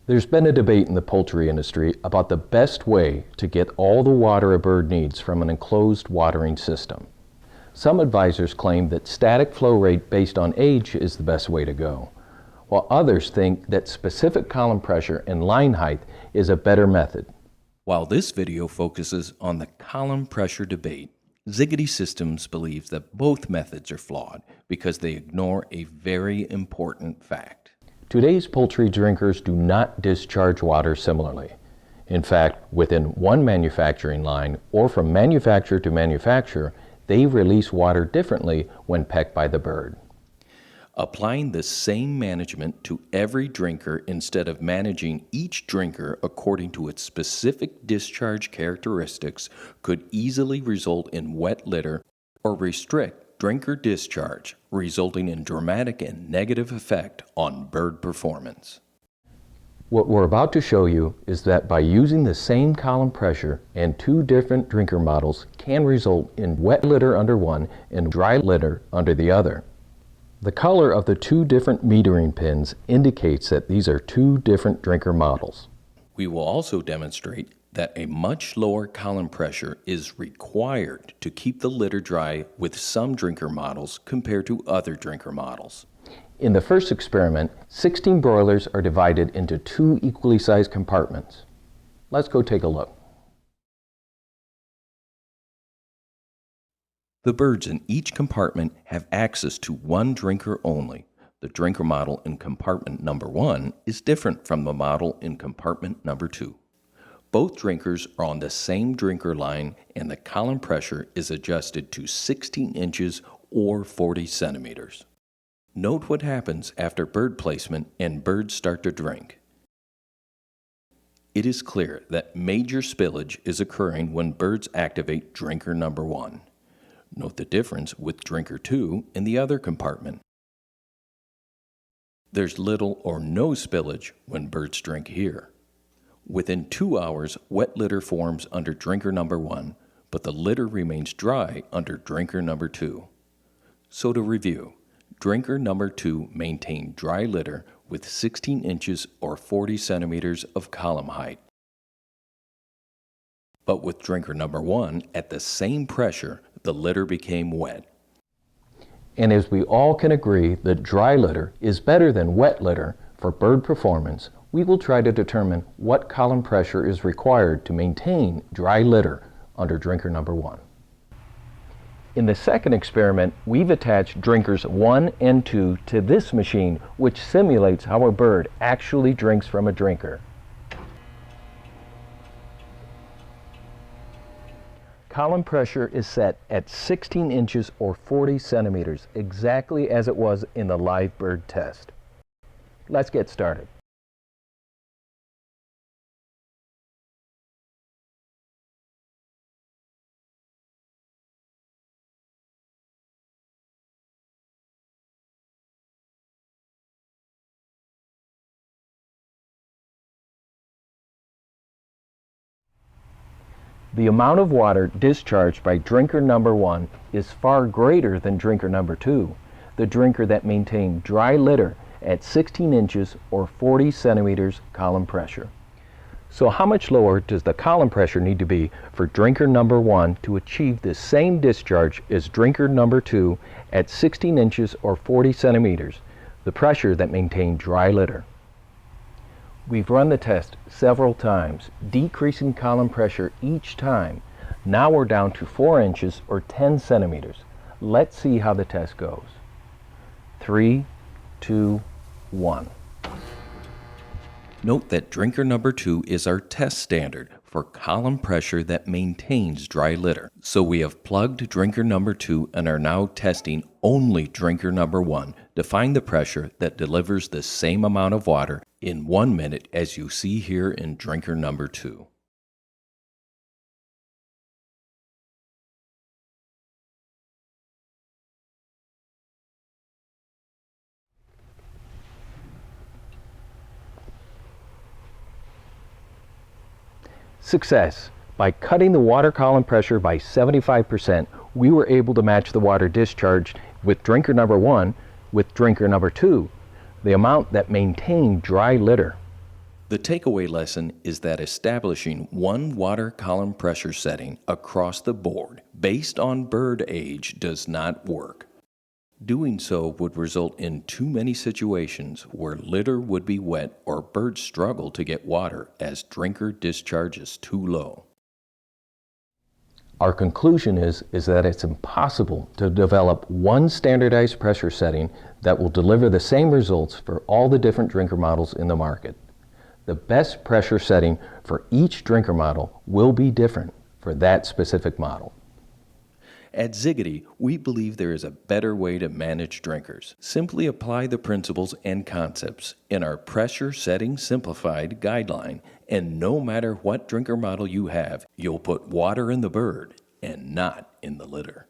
There's been a debate in the poultry industry about the best way to get all the water a bird needs from an enclosed watering system. Some advisors claim that static flow rate based on age is the best way to go, while others think that specific column pressure and line height is a better method. While this video focuses on the column pressure debate, Ziggity Systems believes that both methods are flawed because they ignore a very important fact. Today's poultry drinkers do not discharge water similarly. In fact, within one manufacturing line or from manufacturer to manufacturer, they release water differently when pecked by the bird. Applying the same management to every drinker instead of managing each drinker according to its specific discharge characteristics could easily result in wet litter or restrict drinker discharge, resulting in dramatic and negative effect on bird performance. What we're about to show you is that by using the same column pressure and two different drinker models can result in wet litter under one and dry litter under the other. The color of the two different metering pins indicates that these are two different drinker models. We will also demonstrate that a much lower column pressure is required to keep the litter dry with some drinker models compared to other drinker models. In the first experiment, 16 broilers are divided into two equally sized compartments. Let's go take a look. The birds in each compartment have access to one drinker only. The drinker model in compartment number 1 is different from the model in compartment number 2. Both drinkers are on the same drinker line and the column pressure is adjusted to 16 inches or 40 centimeters. Note what happens after bird placement and birds start to drink. It is clear that major spillage is occurring when birds activate drinker number 1. Note the difference with drinker 2 in the other compartment. There's little or no spillage when birds drink here. Within 2 hours, wet litter forms under drinker number 1, but the litter remains dry under drinker number 2. So to review, drinker number 2 maintained dry litter with 16 inches or 40 centimeters of column height. But with drinker number 1, at the same pressure, the litter became wet. And as we all can agree that dry litter is better than wet litter for bird performance, we will try to determine what column pressure is required to maintain dry litter under drinker number 1. In the second experiment, we've attached drinkers 1 and 2 to this machine, which simulates how a bird actually drinks from a drinker. Column pressure is set at 16 inches or 40 centimeters, exactly as it was in the live bird test. Let's get started. The amount of water discharged by drinker number 1 is far greater than drinker number 2, the drinker that maintained dry litter at 16 inches or 40 centimeters column pressure. So how much lower does the column pressure need to be for drinker number 1 to achieve the same discharge as drinker number 2 at 16 inches or 40 centimeters, the pressure that maintained dry litter? We've run the test several times, decreasing column pressure each time. Now we're down to 4 inches or 10 centimeters. Let's see how the test goes. 3, 2, 1. Note that drinker number 2 is our test standard for column pressure that maintains dry litter. So we have plugged drinker number 2 and are now testing only drinker number 1 to find the pressure that delivers the same amount of water in 1 minute as you see here in drinker number 2. Success. By cutting the water column pressure by 75%, we were able to match the water discharged with drinker number 1 with drinker number 2, the amount that maintained dry litter. The takeaway lesson is that establishing one water column pressure setting across the board based on bird age does not work. Doing so would result in too many situations where litter would be wet or birds struggle to get water as drinker discharge is too low. Our conclusion is that it's impossible to develop one standardized pressure setting that will deliver the same results for all the different drinker models in the market. The best pressure setting for each drinker model will be different for that specific model. At Ziggity, we believe there is a better way to manage drinkers. Simply apply the principles and concepts in our Pressure Setting Simplified guideline, and no matter what drinker model you have, you'll put water in the bird and not in the litter.